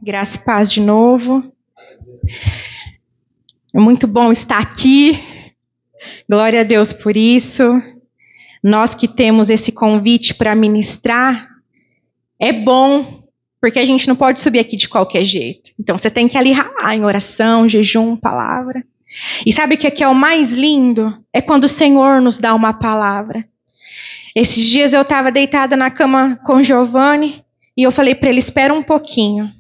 Graça e paz de novo. É muito bom estar aqui. Glória a Deus por isso. Nós que temos esse convite para ministrar, é bom, porque a gente não pode subir aqui de qualquer jeito. Então você tem que ali ralar em oração, jejum, palavra. E sabe o que é o mais lindo? É quando o Senhor nos dá uma palavra. Esses dias eu estava deitada na cama com o Giovanni e eu falei para ele, espera um pouquinho.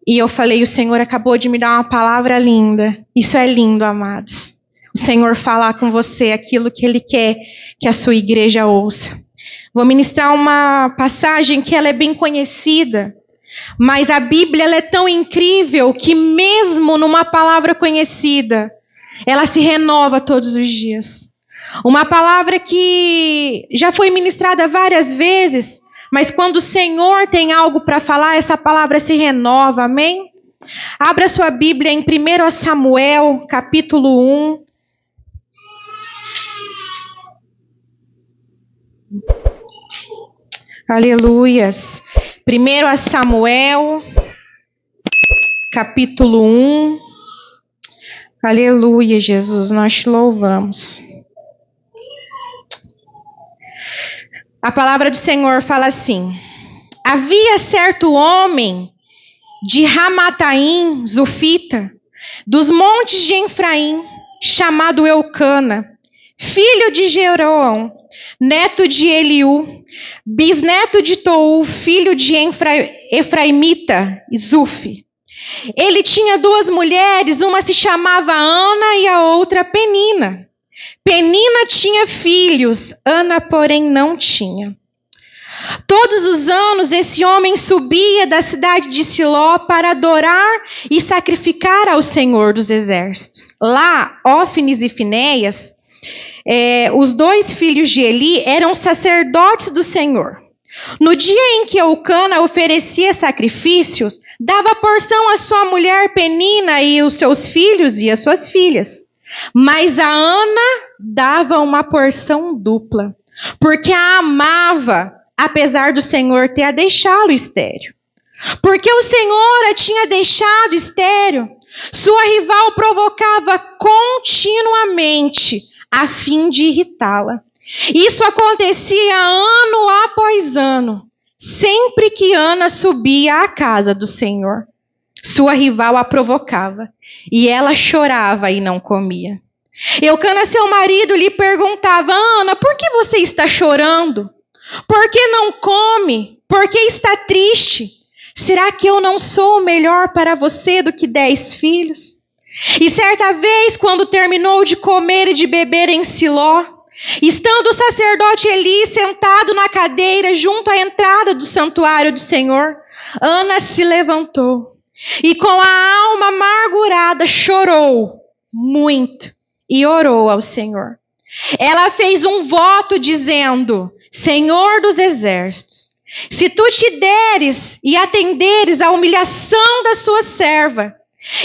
E eu falei, o Senhor acabou de me dar uma palavra linda. Isso é lindo, amados. O Senhor falar com você aquilo que Ele quer que a sua igreja ouça. Vou ministrar uma passagem que ela é bem conhecida, mas a Bíblia ela é tão incrível que mesmo numa palavra conhecida, ela se renova todos os dias. Uma palavra que já foi ministrada várias vezes, mas quando o Senhor tem algo para falar, essa palavra se renova, amém? Abra sua Bíblia em 1 Samuel, capítulo 1. Aleluias. 1 Samuel, capítulo 1. Aleluia, Jesus, nós te louvamos. A palavra do Senhor fala assim: havia certo homem de Ramataim, Zufita, dos montes de Efraim, chamado Eucana, filho de Jeroão, neto de Eliú, bisneto de Tou, filho de Efraimita, Zufi. Ele tinha duas mulheres, uma se chamava Ana e a outra Penina. Penina tinha filhos, Ana, porém, não tinha. Todos os anos, esse homem subia da cidade de Siló para adorar e sacrificar ao Senhor dos Exércitos. Lá, Ófines e Finéias, os dois filhos de Eli, eram sacerdotes do Senhor. No dia em que Eucana oferecia sacrifícios, dava porção à sua mulher Penina e os seus filhos e as suas filhas. Mas a Ana dava uma porção dupla, porque a amava, apesar do Senhor ter a deixado estéril. Porque o Senhor a tinha deixado estéril, sua rival provocava continuamente, a fim de irritá-la. Isso acontecia ano após ano, sempre que Ana subia à casa do Senhor. Sua rival a provocava, e ela chorava e não comia. Eucana, seu marido, lhe perguntava: Ana, por que você está chorando? Por que não come? Por que está triste? Será que eu não sou melhor para você do que 10 filhos? E certa vez, quando terminou de comer e de beber em Siló, estando o sacerdote Eli sentado na cadeira junto à entrada do santuário do Senhor, Ana se levantou e com a alma amargurada chorou muito e orou ao Senhor. Ela fez um voto dizendo: Senhor dos Exércitos, se tu te deres e atenderes à humilhação da sua serva,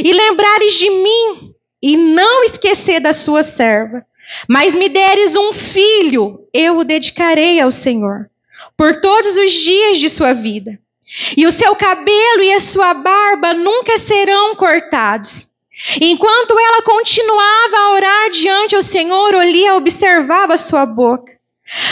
e lembrares de mim, e não esquecer da sua serva, mas me deres um filho, eu o dedicarei ao Senhor, por todos os dias de sua vida. E o seu cabelo e a sua barba nunca serão cortados. Enquanto ela continuava a orar diante ao Senhor, Olia observava sua boca.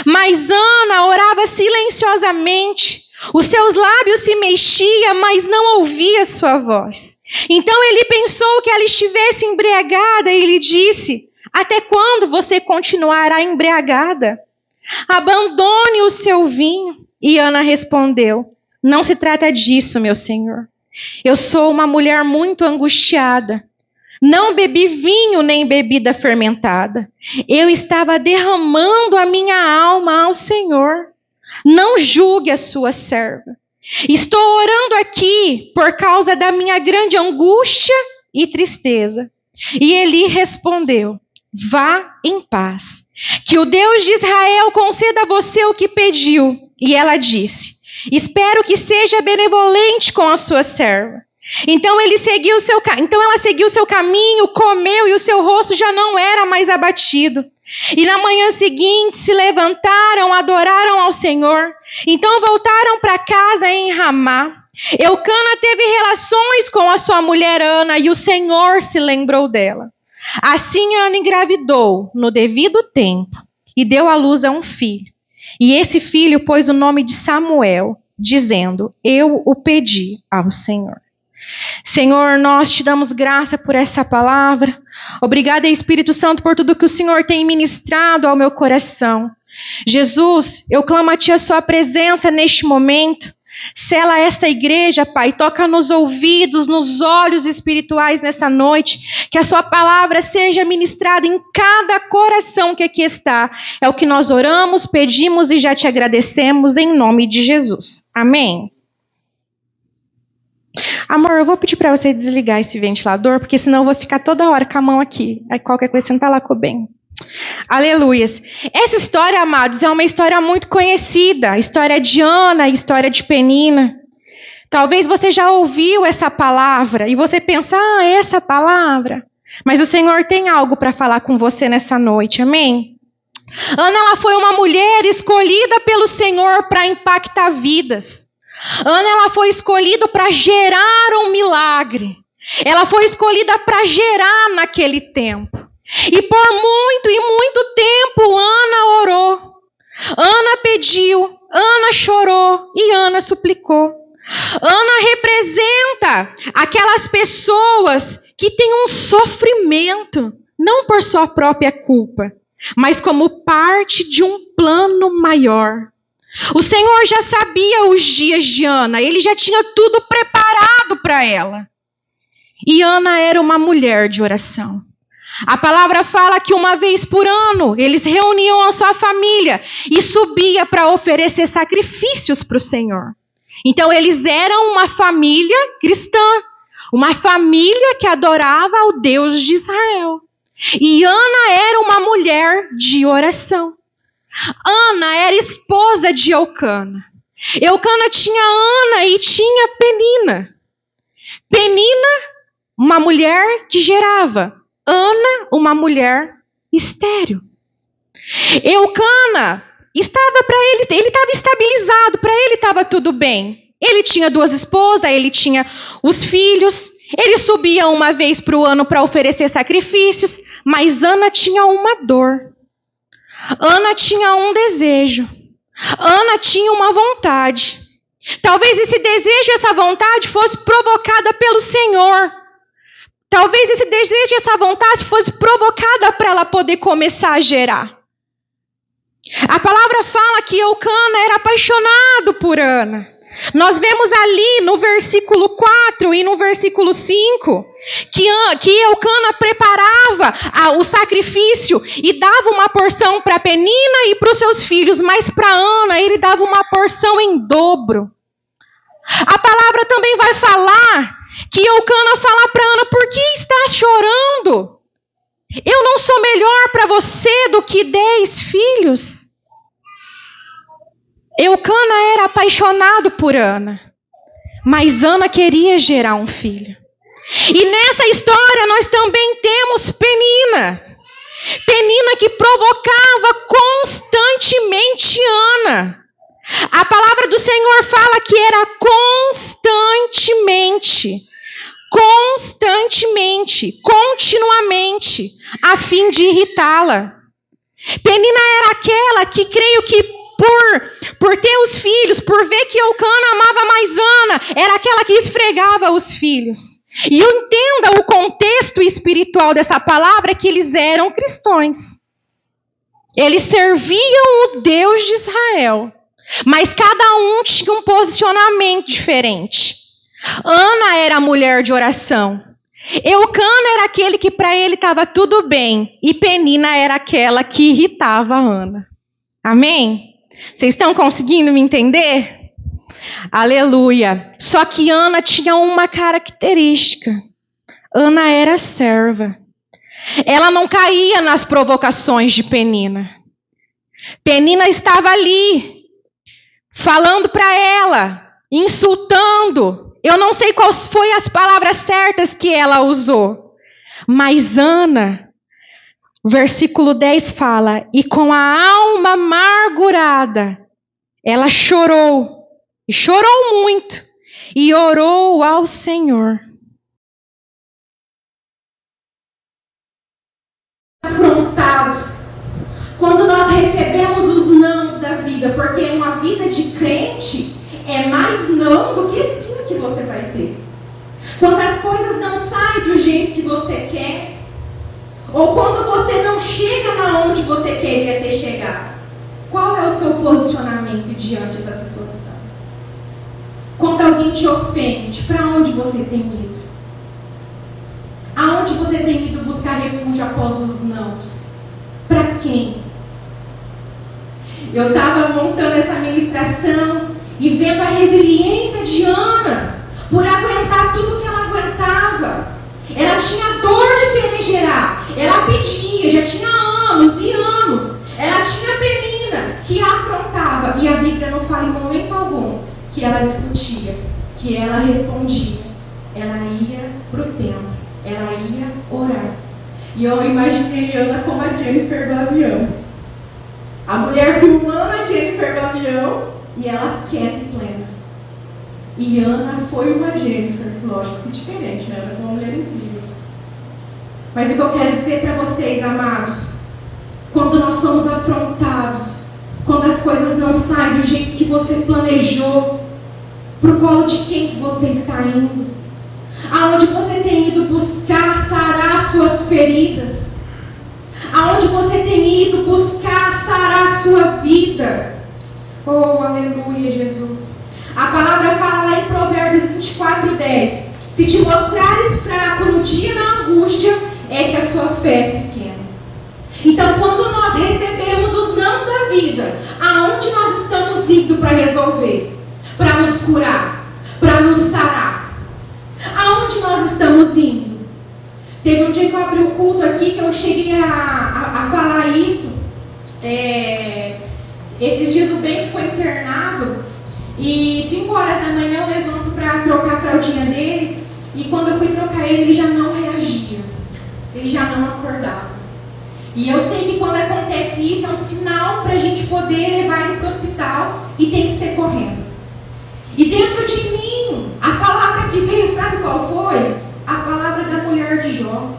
Mas Ana orava silenciosamente. Os seus lábios se mexiam, mas não ouvia sua voz. Então ele pensou que ela estivesse embriagada e lhe disse: até quando você continuará embriagada? Abandone o seu vinho. E Ana respondeu: não se trata disso, meu senhor. Eu sou uma mulher muito angustiada. Não bebi vinho nem bebida fermentada. Eu estava derramando a minha alma ao Senhor. Não julgue a sua serva. Estou orando aqui por causa da minha grande angústia e tristeza. E Eli respondeu: vá em paz. Que o Deus de Israel conceda a você o que pediu. E ela disse: espero que seja benevolente com a sua serva. Então ela seguiu o seu caminho, comeu e o seu rosto já não era mais abatido. E na manhã seguinte se levantaram, adoraram ao Senhor. Então voltaram para casa em Ramá. Eucana teve relações com a sua mulher Ana e o Senhor se lembrou dela. Assim Ana engravidou no devido tempo e deu à luz a um filho. E esse filho pôs o nome de Samuel, dizendo: eu o pedi ao Senhor. Senhor, nós te damos graça por essa palavra. Obrigada, Espírito Santo, por tudo que o Senhor tem ministrado ao meu coração. Jesus, eu clamo a Ti a Sua presença neste momento. Sela essa igreja, Pai, toca nos ouvidos, nos olhos espirituais nessa noite, que a Sua palavra seja ministrada em cada coração que aqui está. É o que nós oramos, pedimos e já Te agradecemos em nome de Jesus. Amém. Amor, eu vou pedir para você desligar esse ventilador, porque senão eu vou ficar toda hora com a mão aqui. Aí qualquer coisa você não está lá com o bem. Aleluias. Essa história, amados, é uma história muito conhecida. A história de Ana, a história de Penina. Talvez você já ouviu essa palavra e você pensa, essa palavra. Mas o Senhor tem algo para falar com você nessa noite, amém? Ana, ela foi uma mulher escolhida pelo Senhor para impactar vidas. Ana, ela foi escolhida para gerar um milagre. Ela foi escolhida para gerar naquele tempo. E por muito e muito tempo, Ana orou. Ana pediu, Ana chorou e Ana suplicou. Ana representa aquelas pessoas que têm um sofrimento, não por sua própria culpa, mas como parte de um plano maior. O Senhor já sabia os dias de Ana, Ele já tinha tudo preparado para ela. E Ana era uma mulher de oração. A palavra fala que uma vez por ano, eles reuniam a sua família e subia para oferecer sacrifícios para o Senhor. Então eles eram uma família cristã, uma família que adorava ao Deus de Israel. E Ana era uma mulher de oração. Ana era esposa de Eucana. Eucana tinha Ana e tinha Penina. Penina, uma mulher que gerava. Ana, uma mulher estéril. Eucana estava para ele estava estabilizado, para ele estava tudo bem. Ele tinha 2 esposas, ele tinha os filhos, ele subia uma vez para o ano para oferecer sacrifícios, mas Ana tinha uma dor. Ana tinha um desejo. Ana tinha uma vontade. Talvez esse desejo, essa vontade fosse provocada pelo Senhor. Talvez esse desejo, essa vontade fosse provocada para ela poder começar a gerar. A palavra fala que Eucana era apaixonado por Ana. Nós vemos ali no versículo 4 e no versículo 5 que Eucana preparava o sacrifício e dava uma porção para Penina e para os seus filhos, mas para Ana ele dava uma porção em dobro. A palavra também vai falar que Eucana fala para Ana: por que estás chorando? Eu não sou melhor para você do que 10 filhos. Eucana era apaixonado por Ana, mas Ana queria gerar um filho. E nessa história nós também temos Penina. Penina que provocava constantemente Ana. A palavra do Senhor fala que era continuamente, a fim de irritá-la. Penina era aquela que, creio que por ter os filhos, por ver que Eucana amava mais Ana, era aquela que esfregava os filhos. E entenda o contexto espiritual dessa palavra, que eles eram cristãos. Eles serviam o Deus de Israel, mas cada um tinha um posicionamento diferente. Ana era a mulher de oração. Eucana era aquele que para ele estava tudo bem. E Penina era aquela que irritava Ana. Amém? Vocês estão conseguindo me entender? Aleluia. Só que Ana tinha uma característica. Ana era serva. Ela não caía nas provocações de Penina. Penina estava ali, falando para ela, insultando. Eu não sei quais foram as palavras certas que ela usou. Mas Ana, versículo 10 fala: e com a alma amargurada, ela chorou. E chorou muito. e orou ao Senhor. Afrontados. Quando nós recebemos os nãos da vida, porque uma vida de crente é mais não do que sim que você vai ter. Quando as coisas não saem do jeito que você quer, ou quando você não chega na onde você queria ter chegado, qual é o seu posicionamento diante dessa situação? Quando alguém te ofende, para onde você tem ido? Aonde você tem ido buscar refúgio após os nãos? Para quem? Eu estava montando essa ministração e vendo a resiliência de Ana por aguentar tudo que ela aguentava. Ela tinha dor de querer gerar. Ela pedia, já tinha anos e anos. Ela tinha Penina que a afrontava. E a Bíblia não fala em momento algum que ela discutia, que ela respondia. Ela ia para o templo, ela ia orar. E eu imaginei Ana como a Jennifer do avião. A mulher filmando a Jennifer do avião e ela quieta e plena. E Ana foi uma Jennifer, lógico que diferente, né? Ana foi uma mulher incrível. Mas o que eu quero dizer para vocês, amados, quando nós somos afrontados, quando as coisas não saem do jeito que você planejou, para o colo de quem que você está indo? Aonde você tem ido buscar sarar suas feridas? Aonde você tem ido buscar sarar a sua vida? Oh, aleluia, Jesus. A palavra fala lá em Provérbios 24:10. Se te mostrares fraco no dia da angústia, é que a sua fé é pequena. Então, quando nós recebemos os nãos da vida, aonde nós estamos indo para resolver? Para nos curar? Para nos sarar? Aonde nós estamos indo? Teve um dia que eu abri o culto aqui que eu cheguei a falar isso. Esses dias o Ben ficou internado e 5 horas da manhã eu levanto para trocar a fraldinha dele e quando eu fui trocar ele já não reagia. Ele já não acordava. E eu sei que quando acontece isso é um sinal para a gente poder levar ele para o hospital e tem que ser correndo. E dentro de mim, a palavra que veio, sabe qual foi? A palavra da mulher de Jó.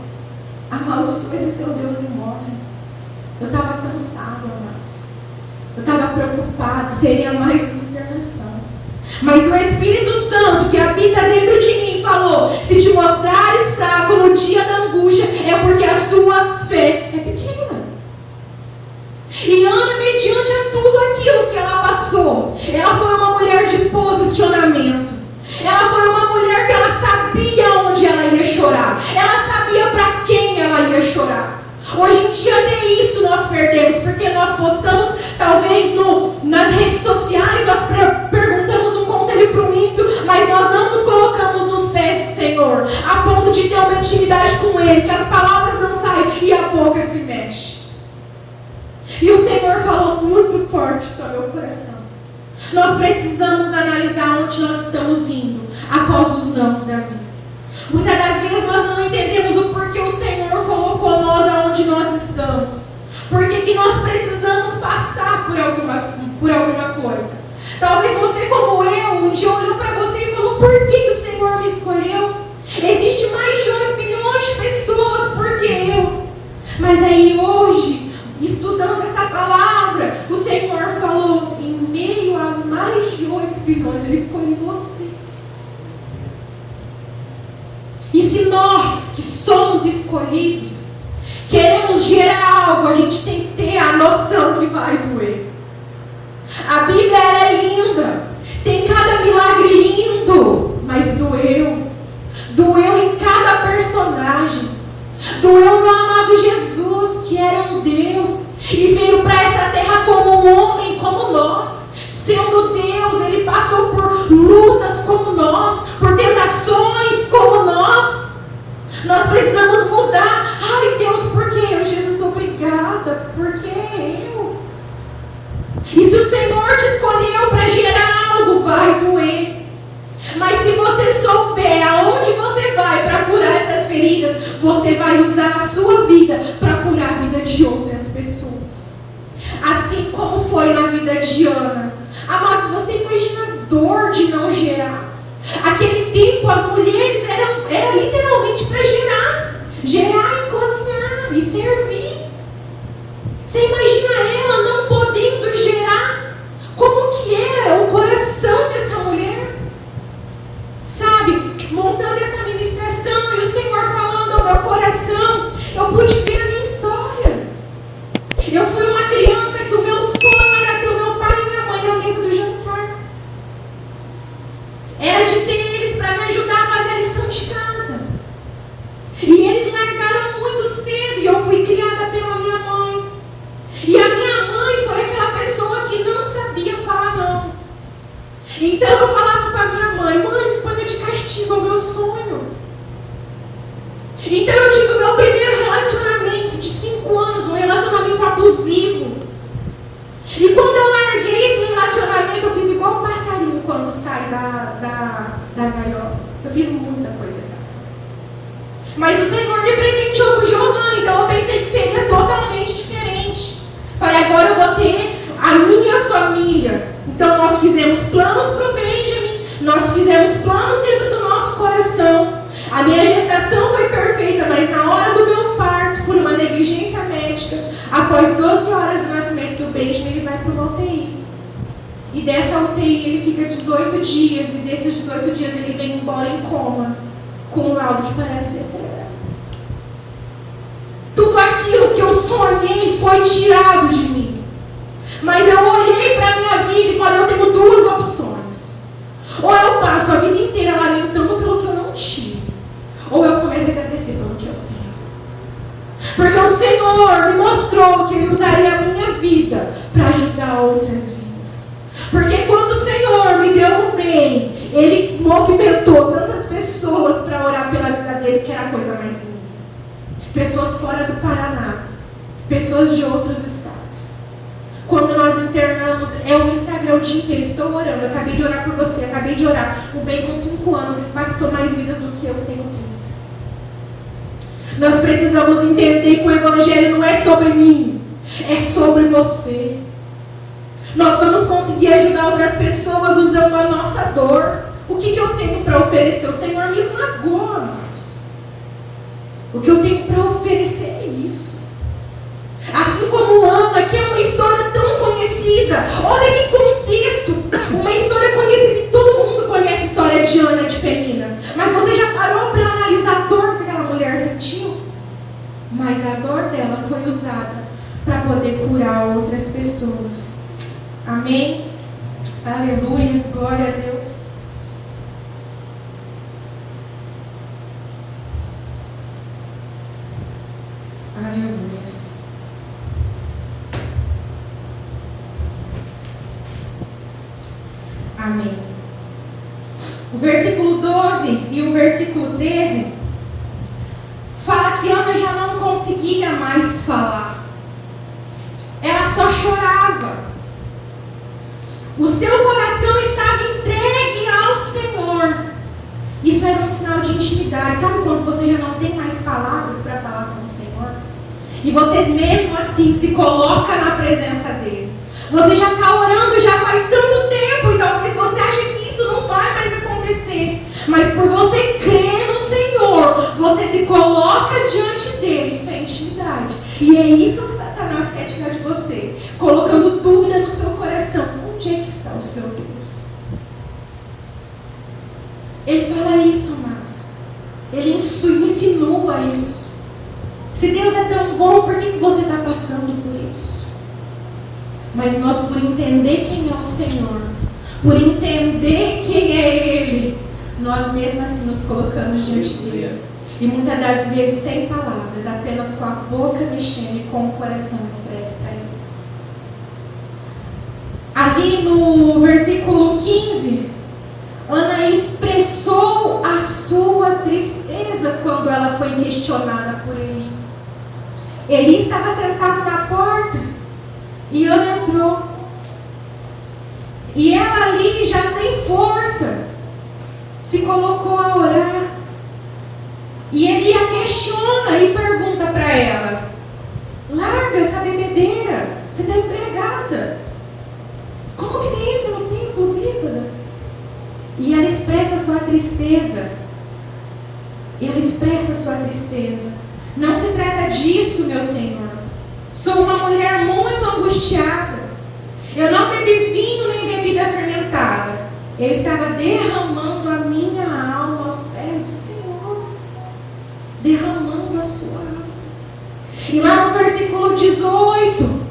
Amaldiçoe esse seu Deus e morre. Eu estava cansado, amados. Eu estava preocupado, seria mais uma internação. Mas o Espírito Santo que habita dentro de mim falou: se te mostrares fraco no dia da angústia, é porque a sua fé é pequena. E Ana, mediante a tudo aquilo que ela passou, ela foi uma mulher de posicionamento. Ela foi uma mulher que ela sabia onde ela ia chorar. Ela sabia para quem ela ia chorar. Hoje em dia até isso nós perdemos, porque nós postamos, talvez nas redes sociais, nós perguntamos um conselho para o ímpio, mas nós não nos colocamos nos pés do Senhor, a ponto de ter uma intimidade com Ele, que as palavras não saem e a boca se mexe. E o Senhor falou muito forte sobre o meu coração. Nós precisamos analisar onde nós estamos indo após os nãos da vida. Muitas das vezes nós não entendemos o porquê o Senhor colocou nós aonde nós estamos. Por que nós precisamos passar por alguma coisa. Talvez você, como eu, um dia olhou para você e falou: por que o Senhor me escolheu? Existe mais de 8 milhões de pessoas, por que eu? Mas aí hoje, estudando essa palavra, o Senhor falou: em meio a mais de 8 bilhões, eu escolhi você. E se nós, que somos escolhidos, queremos gerar algo, a gente tem que ter a noção que vai doer. A Bíblia ela é linda, tem cada milagre lindo, mas doeu. Doeu em cada personagem. Doeu no amado Jesus, que era um Deus e veio para essa terra como um homem, como nós. Sendo Deus, Ele passou por lutas como nós, por tentações como nós. Nós precisamos mudar. Ai Deus, por que eu? Jesus, obrigada, por que eu? E se o Senhor te escolheu para gerar algo, vai doer. Mas se você souber aonde você vai para curar essas feridas, você vai usar a sua vida para curar a vida de outras pessoas. Assim como foi na vida de Ana. Amados, você imagina a dor de não gerar. Aquele tempo as mulheres era literalmente para gerar e cozinhar e servir. Você imagina ela não podendo gerar? Como que era o coração dessa mulher? Sabe, montando essa ministração e o Senhor falando ao meu coração, eu pude ver a minha história. Eu fui uma criança que o meu sonho era ter o meu pai e minha mãe na mesa do jantar. Era de ter eles para me ajudar a fazer a lição de casa. E eles largaram muito cedo e eu fui criada pela minha mãe. E a minha mãe foi aquela pessoa que não sabia falar não. Então eu falava para minha mãe, mãe, me põe de castigo ao meu sonho. Então eu tive o meu primeiro relacionamento de 5 anos, um relacionamento abusivo. E quando eu larguei esse relacionamento, eu fiz igual um passarinho quando sai da gaiola. Eu fiz muita coisa errada. Mas o Senhor me presenteou com Giovanna, então eu pensei que seria totalmente diferente. Falei, agora eu vou ter a minha família. Então nós fizemos planos para o Benjamin, nós fizemos planos dentro do nosso coração. A minha gestação foi perfeita, mas na hora do meu parto, por uma negligência médica, após 12 horas do nascimento do Benjamin, ele vai para uma UTI. E dessa UTI ele fica 18 dias, e desses 18 dias ele vem embora em coma, com um laudo de paralisia cerebral. Tudo aquilo que eu sonhei foi tirado de mim. Mas eu olhei para a minha vida e falei, eu tenho 2 opções. Ou eu passo a vida inteira lamentando pelo que eu não tive, ou eu começo a agradecer pelo que eu tenho. Porque o Senhor me mostrou que Ele usaria a minha vida para ajudar outras vidas. Porque quando o Senhor me deu o bem, Ele movimentou tantas pessoas para orar pela vida dele, que era a coisa mais linda. Pessoas fora do Paraná, pessoas de outros estados. Quando nós internamos, é o Instagram o dia inteiro, estou orando, acabei de orar por você, acabei de orar. O bem com 5 anos impactou mais vidas do que eu tenho 30. Nós precisamos entender que o Evangelho não é sobre mim, é sobre você. Nós vamos conseguir ajudar outras pessoas usando a nossa dor. O que eu tenho para oferecer? O Senhor me esmagou, irmãos. O que eu tenho para oferecer é isso. Assim como Ana, que é uma história tão conhecida. Olha que contexto. Uma história conhecida, e todo mundo conhece a história de Ana de Penina. Mas você já parou para analisar a dor que aquela mulher sentiu? Mas a dor dela foi usada para poder curar outras pessoas. Amém? Aleluia, glória a Deus. Aleluia. Amém. O versículo 12 e o versículo 13 fala que Ana já não conseguia mais falar. Ela só chorava. O seu coração estava entregue ao Senhor. Isso era um sinal de intimidade. Sabe quando você já não tem mais palavras para falar com o Senhor? E você mesmo assim se coloca na presença dele. Você já está orando já faz tanto tempo, e talvez você ache que isso não vai mais acontecer. Mas por você crer no Senhor, você se coloca diante dele. Isso é intimidade. E é isso que Satanás quer tirar de você, colocando dúvida no seu coração. Onde é que está o seu Deus? Ele fala isso, amados. Ele insinua isso. Se Deus é tão bom, por que você está passando por isso? Mas nós, por entender quem é o Senhor, por entender quem é Ele, nós mesmo assim nos colocamos diante dele. E muitas das vezes sem palavras, apenas com a boca mexendo e com o coração entregue para Ele. Ali no versículo 15, Ana expressou a sua tristeza quando ela foi questionada por Eli. Eli estava sentado na porta e Ana entrou. E ela ali, já sem força, se colocou a orar. E Eli a questiona e pergunta para ela: larga essa bebedeira, você está embriagada. Como que você entra no templo bêbada? E ela expressa a sua Sou uma mulher muito angustiada. Eu não bebi vinho nem bebida fermentada. Eu estava derramando a minha alma aos pés do Senhor. Derramando a sua alma. E lá no versículo 18,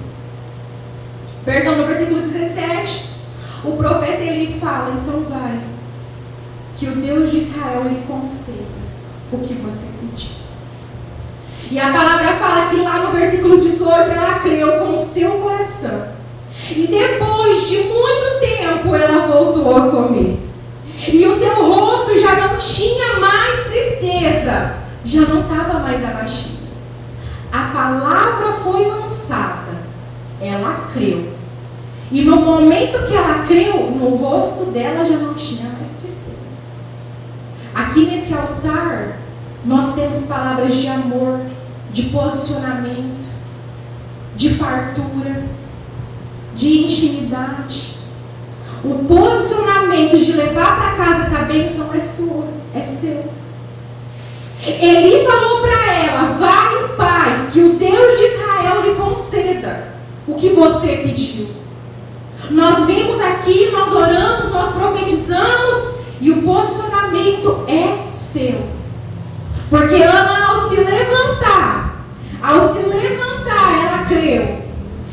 perdão, no versículo 17, o profeta ele fala: então vai, que o Deus de Israel lhe conceda o que você pediu. E a palavra fala que lá no versículo 18 ela creu com o seu coração. E depois de muito tempo ela voltou a comer. E o seu rosto já não tinha mais tristeza, já não estava mais abatido. A palavra foi lançada, ela creu. E no momento que ela creu, no rosto dela já não tinha mais tristeza. Aqui nesse altar, nós temos palavras de amor, de posicionamento, de fartura, de intimidade. O posicionamento de levar para casa essa bênção é sua, é seu. Ele falou para ela: vá em paz, que o Deus de Israel lhe conceda o que você pediu. Nós vimos aqui, nós oramos, nós profetizamos, e o posicionamento é seu. Porque Ana, ao se levantar, ela creu.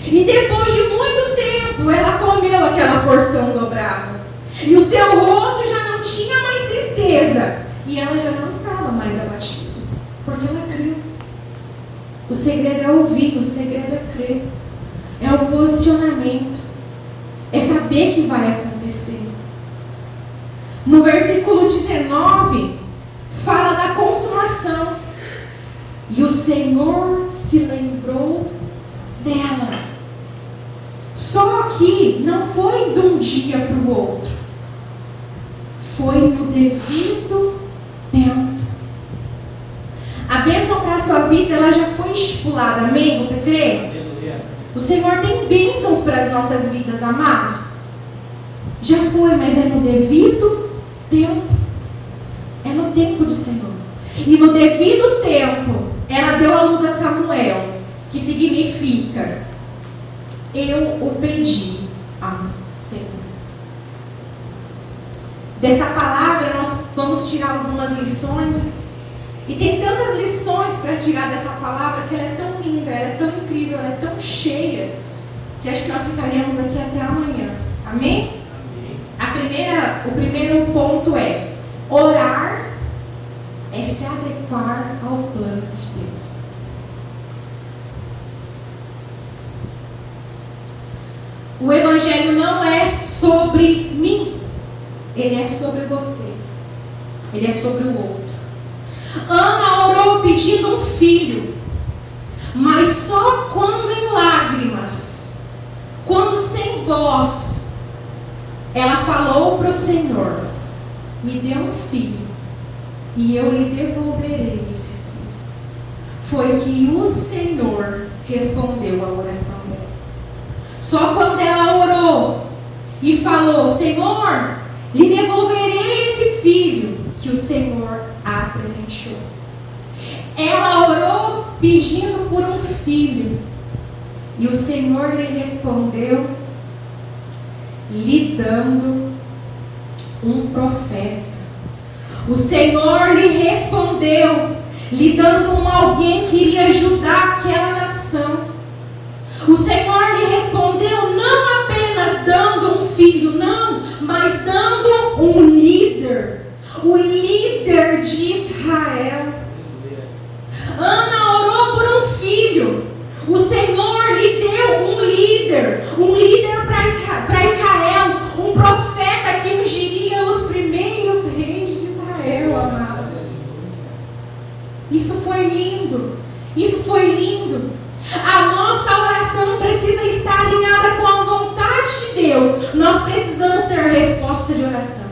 E depois de muito tempo, ela comeu aquela porção dobrada. E o seu rosto já não tinha mais tristeza. E ela já não estava mais abatida. Porque ela creu. O segredo é ouvir, o segredo é crer. É o posicionamento. É saber que vai acontecer. No versículo 19, fala da consumação. E o Senhor se lembrou dela. Só que não foi de um dia para o outro. Foi no devido tempo. A bênção para a sua vida, ela já foi estipulada. Amém? Você crê? Aleluia. O Senhor tem bênçãos para as nossas vidas, amados. Já foi, mas é no devido tempo. É no tempo do Senhor. E no devido tempo, ela deu à luz a Samuel, que significa: eu o pedi ao Senhor. Dessa palavra nós vamos tirar algumas lições. E tem tantas lições para tirar dessa palavra, que ela é tão linda, ela é tão incrível, ela é tão cheia, que acho que nós ficaremos aqui até amanhã. Amém? O primeiro ponto é: orar é se adequar ao plano de Deus. O Evangelho não é sobre mim, ele é sobre você, ele é sobre o outro. Ana orou pedindo um filho, mas só quando em lágrimas, quando sem voz, ela falou para o Senhor: me dê um filho e eu lhe devolverei esse filho. Foi que o Senhor respondeu a oração dela. Só quando ela orou e falou: Senhor, lhe devolverei esse filho, que o Senhor a presenteou. Ela orou pedindo por um filho, e o Senhor lhe respondeu lhe dando um profeta. O Senhor lhe respondeu lhe dando alguém que iria ajudar aquela nação. O Senhor lhe respondeu não apenas dando um filho, não, mas dando um líder. O líder de Israel. Ana orou por um filho. O Senhor lhe deu um líder para Israel, um profeta que ungiria os primeiros reis de Israel, amados. Isso foi lindo. Isso foi lindo. A nossa oração precisa estar alinhada com a vontade de Deus. Nós precisamos ter resposta de oração.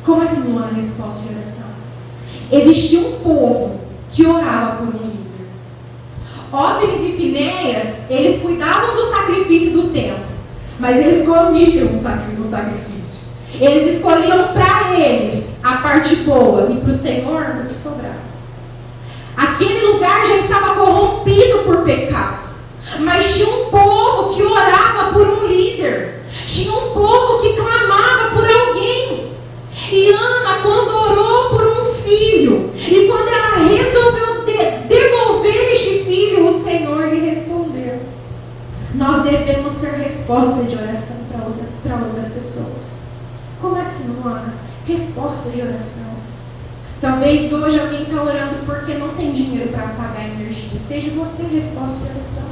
Como assim, Luana, resposta de oração? Existia um povo que orava por um líder. Hófnis e Finéias, eles cuidavam do sacrifício do templo, mas eles comiam o sacrifício. Eles escolhiam para eles a parte boa e para o Senhor o que sobrava. Aquele lugar já estava corrompido por pecado. mas tinha um povo que orava por um líder. Tinha um povo que clamava por alguém. E Ana, quando orou por um filho, e quando ela resolveu devolver este filho, o Senhor lhe respondeu. Nós devemos ser resposta de oração para outras pessoas. Como assim, Ana? Resposta de oração. Talvez hoje alguém está orando porque não tem dinheiro para pagar a energia. Seja você a resposta de oração.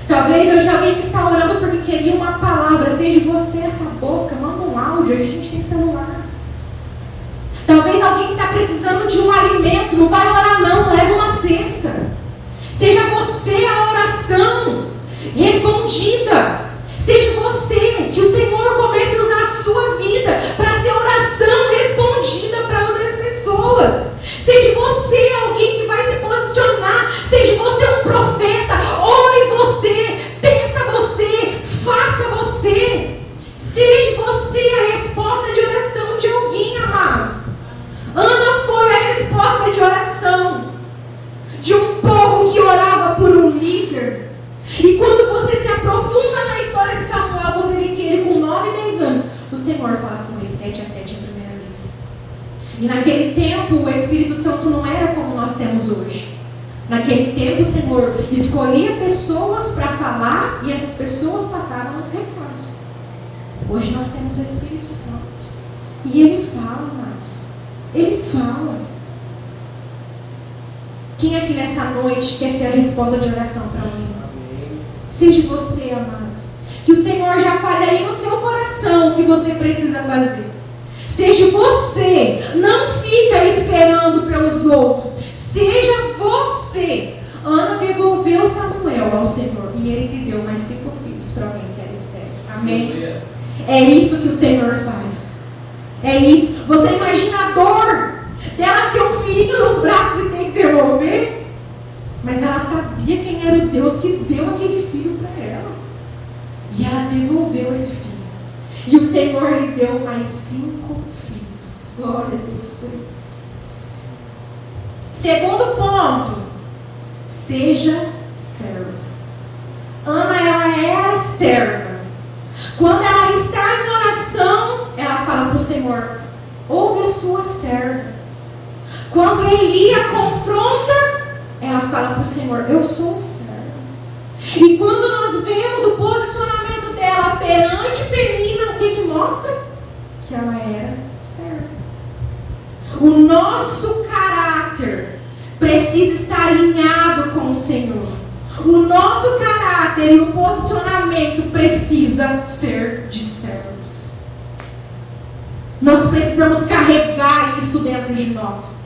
Talvez hoje alguém está orando porque queria uma palavra. Seja você essa boca. Manda um áudio. A gente tem celular. Talvez alguém está precisando de um alimento. Não vai orar não. Leva uma cesta. Seja você a oração respondida. Seja você. Que o Senhor comece a usar a sua vida para ser oração respondida para outras pessoas. Seja você alguém que vai se posicionar. Seja você um profeta. Ore você. Pensa você. Faça você. Seja você a resposta de oração de alguém, amados. Ana foi a resposta de oração de um povo que orava por um líder. E quando você se aprofunda na história de Samuel, você vê que ele com 9 e 10 anos, o Senhor fala com ele tete a tete a primeira vez. E naquele tempo o Espírito Santo não era como nós temos hoje. Naquele tempo o Senhor escolhia pessoas para falar e essas pessoas passavam os recados. Hoje nós temos o Espírito Santo. E Ele fala, amados. Ele fala. Quem aqui nessa noite quer ser a resposta de oração para alguém? Seja você, amados. Que o Senhor já fale aí no seu coração o que você precisa fazer. Seja você. Não fica esperando pelos outros. Seja você. Ana devolveu Samuel ao Senhor. E ele lhe deu mais 5 filhos para alguém que era estéril. Amém? É isso que o Senhor faz. É isso. Você imagina a dor dela ter um filhinho nos braços e ter que devolver? Mas ela sabia quem era o Deus que deu aquele filho para ela. E ela devolveu esse filho. E o Senhor lhe deu mais 5 filhos. Glória a Deus por isso. Segundo ponto. Seja servo. Ana, ela era serva. Quando ela está em oração, ela fala para o Senhor, ouve a sua serva. Quando Eli a confronta, ela fala para o Senhor, eu sou um servo. E quando nós vemos o posicionamento dela perante Penina, o que mostra? Que ela era serva. O nosso caráter precisa estar alinhado com o Senhor. O nosso caráter e o posicionamento precisa ser de servos. Nós precisamos carregar isso dentro de nós.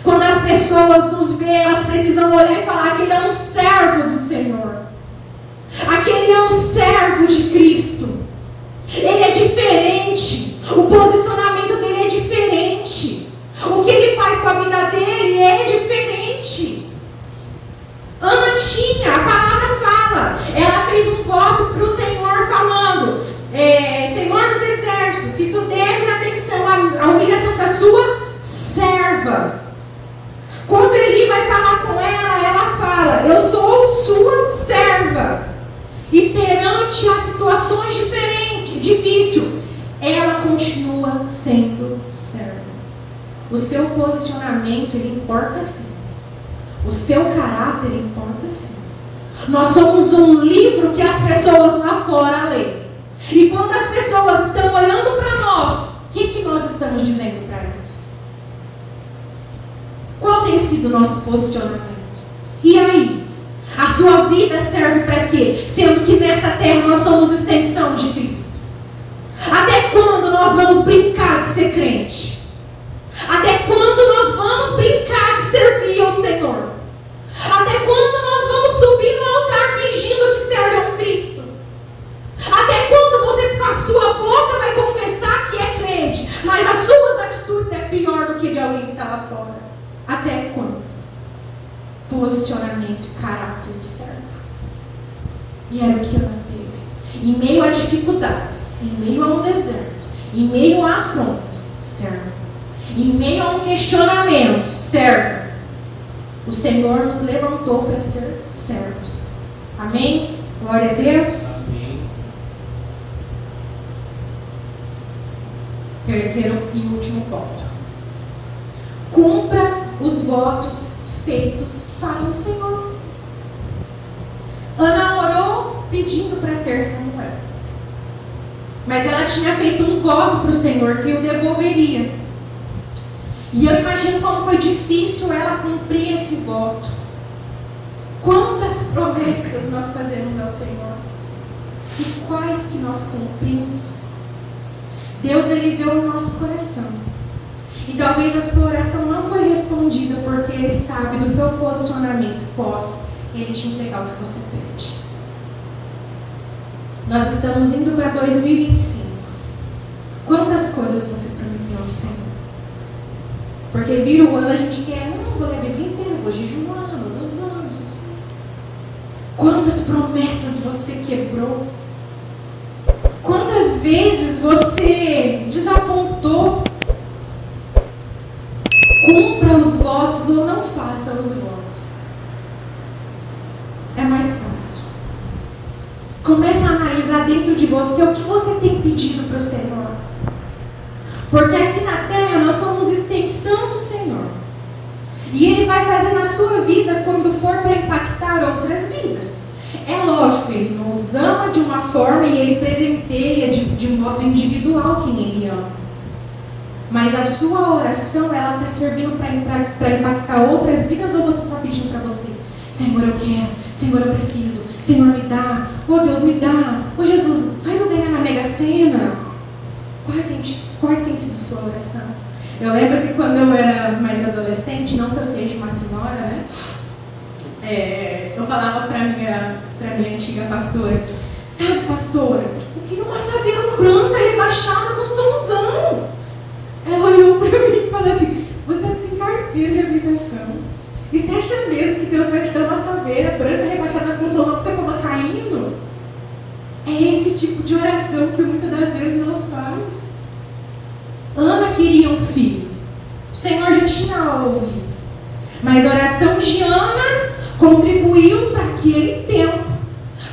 Quando as pessoas nos veem, elas precisam olhar e falar: aquele é um servo do Senhor. Aquele é um servo de Cristo. Ele é diferente. O posicionamento dele é diferente. O que ele faz com a vida dele é diferente. Ana tinha, a palavra fala, ela fez um voto para o Senhor falando, Senhor dos exércitos, se tu deres atenção à humilhação da sua serva. Quando Eli vai falar com ela, ela fala, eu sou sua serva. E perante as situações difíceis, ela continua sendo serva. O seu posicionamento, ele importa sim. O seu caráter importa sim. Nós somos um livro que as pessoas lá fora lêem. E quando as pessoas estão olhando para nós, o que nós estamos dizendo para elas? Qual tem sido o nosso posicionamento? E aí? A sua vida serve para quê? Sendo que nessa terra nós somos extensão de Cristo. Até quando nós vamos brincar de ser crente? Até quando nós vamos brincar de servir ao Senhor? Até quando nós vamos subir no altar fingindo que serve a um Cristo? Até quando você com a sua boca vai confessar que é crente, mas as suas atitudes é pior do que de alguém que está lá fora? Até quando? Posicionamento e caráter de servo. E era o que ela teve. Em meio a dificuldades, em meio a um deserto, em meio a afrontas, servo. Em meio a um questionamento, servo. O Senhor nos levantou para ser servos. Amém? Glória a Deus. Amém. Terceiro e último ponto. Cumpra os votos feitos para o Senhor. Ana orou pedindo para ter Samuel. Mas ela tinha feito um voto para o Senhor que o devolveria. E eu imagino como foi difícil ela cumprir esse voto. Quantas promessas nós fazemos ao Senhor? E quais que nós cumprimos? Deus, Ele deu o nosso coração. E talvez a sua oração não foi respondida porque Ele sabe do seu posicionamento pós Ele te entregar o que você pede. Nós estamos indo para 2025. Quantas coisas você prometeu ao Senhor? Porque vira o ano, a gente quer, não, vou ler a Bíblia inteira, vou jejuar, Jesus. Quantas promessas você quebrou? Quantas vezes você desapontou? Cumpra os votos ou não faça os votos. É mais fácil. Comece a analisar dentro de você o que você tem pedido para o Senhor. Porque aqui na terra nós somos extensão do Senhor. E Ele vai fazer na sua vida quando for para impactar outras vidas. É lógico, Ele nos ama de uma forma e Ele presenteia de modo individual quem Ele ama. Mas a sua oração, ela está servindo para impactar outras vidas ou você está pedindo para você? Senhor, eu quero. Senhor, eu preciso. Senhor, me dá. Oh, Deus, me dá. Oh, Jesus, faz eu ganhar na Mega Sena. Quais têm sido sua oração? Eu lembro que quando eu era mais adolescente, não que eu seja uma senhora, né? Eu falava para minha antiga pastora, sabe, pastora, eu queria uma saveira branca rebaixada com somzão. Ela olhou para mim e falou assim, você não tem carteira de habilitação. E você acha mesmo que Deus vai te dar uma saveira branca rebaixada com somzão para você colocar hino? É esse tipo de oração que muitas das vezes nós fazemos. Ana queria um filho. O Senhor já tinha ouvido. Mas a oração de Ana contribuiu para aquele tempo,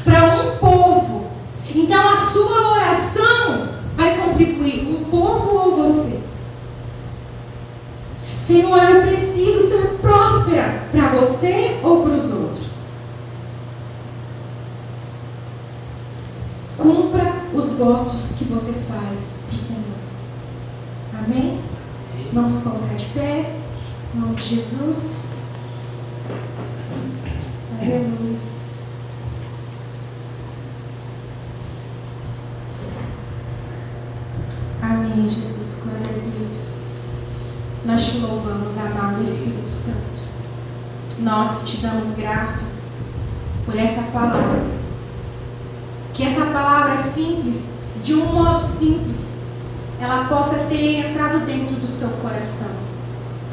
para um povo. Então a sua oração vai contribuir, um povo ou você? Senhor, eu preciso ser próspera para você ou para os outros? Cumpra os votos que você faz para o Senhor. Amém? Vamos colocar de pé. Em nome de Jesus. Aleluia. Amém, Jesus. Glória a Deus. Nós te louvamos, amado Espírito Santo. Nós te damos graça por essa palavra. Que essa palavra simples, de um modo simples, ela possa ter entrado dentro do seu coração.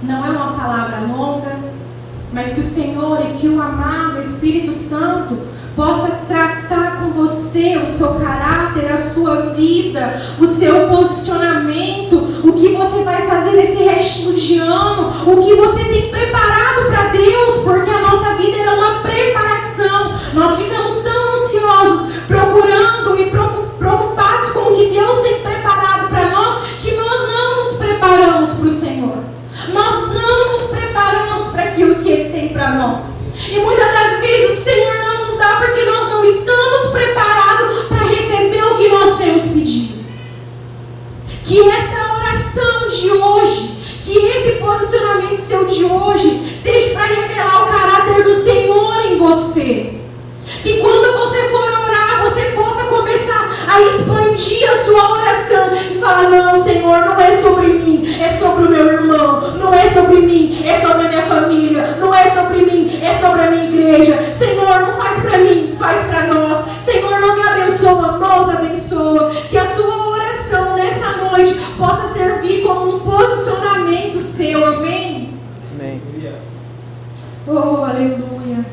Não é uma palavra longa, mas que o Senhor e que o amado Espírito Santo possa tratar com você o seu caráter, a sua vida, o seu posicionamento, o que você vai fazer nesse restinho de ano, o que você tem preparado para Deus, porque a nossa vida é uma preparação. Nós ficamos tão ansiosos, procurando e preocupados com o que Deus tem preparado para nós, que nós não nos preparamos para o Senhor. Nós não nos preparamos para aquilo que Ele tem para nós. E muitas das vezes o Senhor não nos dá porque nós não estamos preparados para receber o que nós temos pedido. Que essa oração de hoje, que esse posicionamento seu de hoje, seja para revelar o caráter do Senhor em você. Que quando você for orar, você possa começar a expandir a sua oração e falar, não, Senhor, não é sobre mim, é sobre o meu irmão, não é sobre mim, é sobre a minha família, não é sobre mim, é sobre a minha igreja. Senhor, não faz para mim, faz para nós. Senhor, não me abençoa, nos abençoa. Que a sua oração nessa noite possa servir como um posicionamento seu, amém? Amém. Oh, aleluia.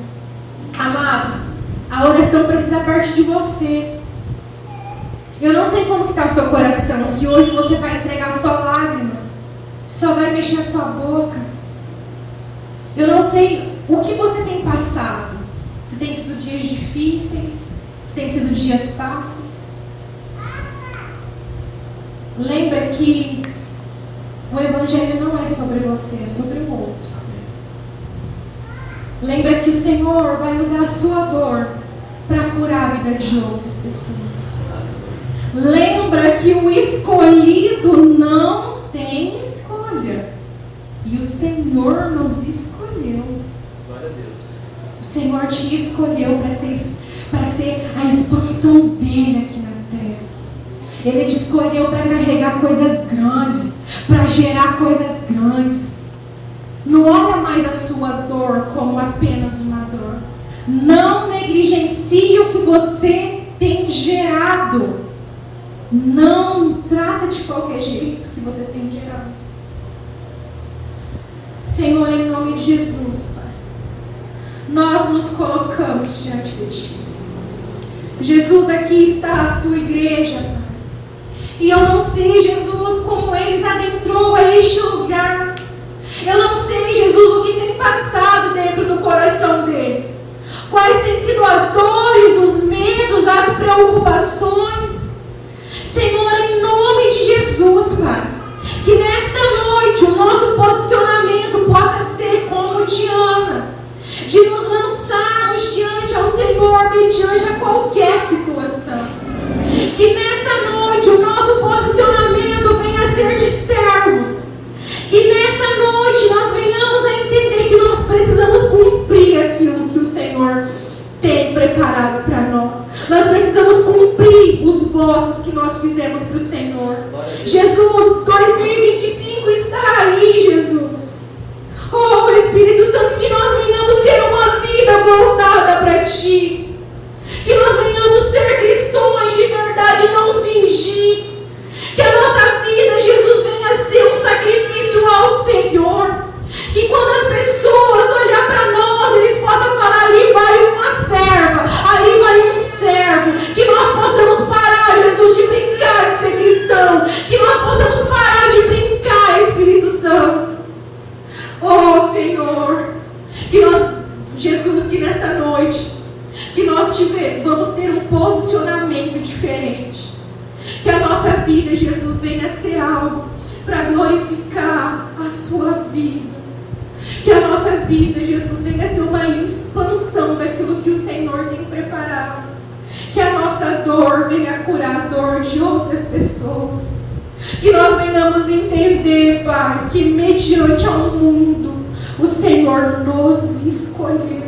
Amados, a oração precisa partir de você. Eu não sei como está o seu coração, se hoje você vai entregar só lágrimas, se só vai mexer a sua boca. Eu não sei o que você tem passado. Se Se tem sido dias difíceis, se tem sido dias fáceis, lembra que o Evangelho não é sobre você, é sobre o outro. Lembra que o Senhor vai usar a sua dor para curar a vida de outras pessoas. Lembra que o escolhido não tem escolha. E o Senhor nos escolheu. Glória a Deus. O Senhor te escolheu para ser a expansão dele aqui na terra. Ele te escolheu para carregar coisas grandes, para gerar coisas grandes. Não olha mais a sua dor como apenas uma dor. Não negligencie o que você tem gerado. Não trata de qualquer jeito que você tem gerado. Senhor, em nome de Jesus, Pai, nós nos colocamos diante de Ti. Jesus, aqui está a sua igreja, Pai. E eu não sei, Jesus, como eles adentrou a este lugar. Eu não sei, Jesus, o que tem passado dentro do coração deles. Quais têm sido as dores, os medos, as preocupações. Senhor, em nome de Jesus, Pai, que nesta noite o nosso posicionamento possa ser como de Ana, de nos lançarmos diante ao Senhor mediante a qualquer situação. Que nessa noite o nosso posicionamento venha a ser de servos. Que nessa noite nós venhamos a entender que nós precisamos cumprir aquilo que o Senhor tem preparado para nós. Nós precisamos cumprir os votos que nós fizemos para o Senhor. Jesus, 2025 está aí, Jesus. Oh, Espírito Santo, que nós venhamos ter uma vida voltada para Ti. Que nós venhamos ser cristãos de verdade, não fingir. Que a nossa vida, Jesus, venha a ser um sacrifício ao Senhor. Que quando as pessoas olhar para nós, eles possam falar: ali vai uma serva, ali vai um servo. Que nós possamos parar, Jesus, de brincar de ser cristão. Que nós possamos parar de brincar, Espírito Santo. Oh, Senhor, que nós, Jesus, que nesta noite, que nós vamos ter um posicionamento diferente. Que a nossa vida, Jesus, venha a ser algo para glorificar a sua vida. Que a nossa vida, Jesus, venha a ser uma expansão daquilo que o Senhor tem preparado. Que a nossa dor venha a curar a dor de outras pessoas. Que nós venhamos entender, Pai, que mediante ao mundo, o Senhor nos escolheu.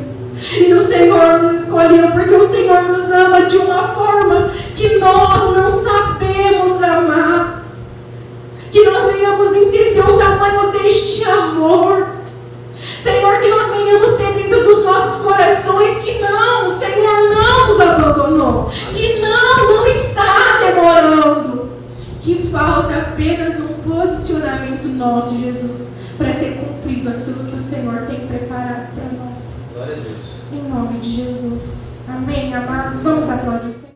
E o Senhor nos escolheu porque o Senhor nos ama de uma forma que nós não sabemos amar. Que nós venhamos entender o tamanho deste amor. Senhor, que nós venhamos ter dentro dos nossos corações que não, o Senhor não nos abandonou. Que não está demorando. Que falta apenas um posicionamento nosso, Jesus, para ser cumprido aquilo que o Senhor tem preparado para nós. Glória a Deus. Em nome de Jesus. Amém, amados. Vamos aplaudir o Senhor.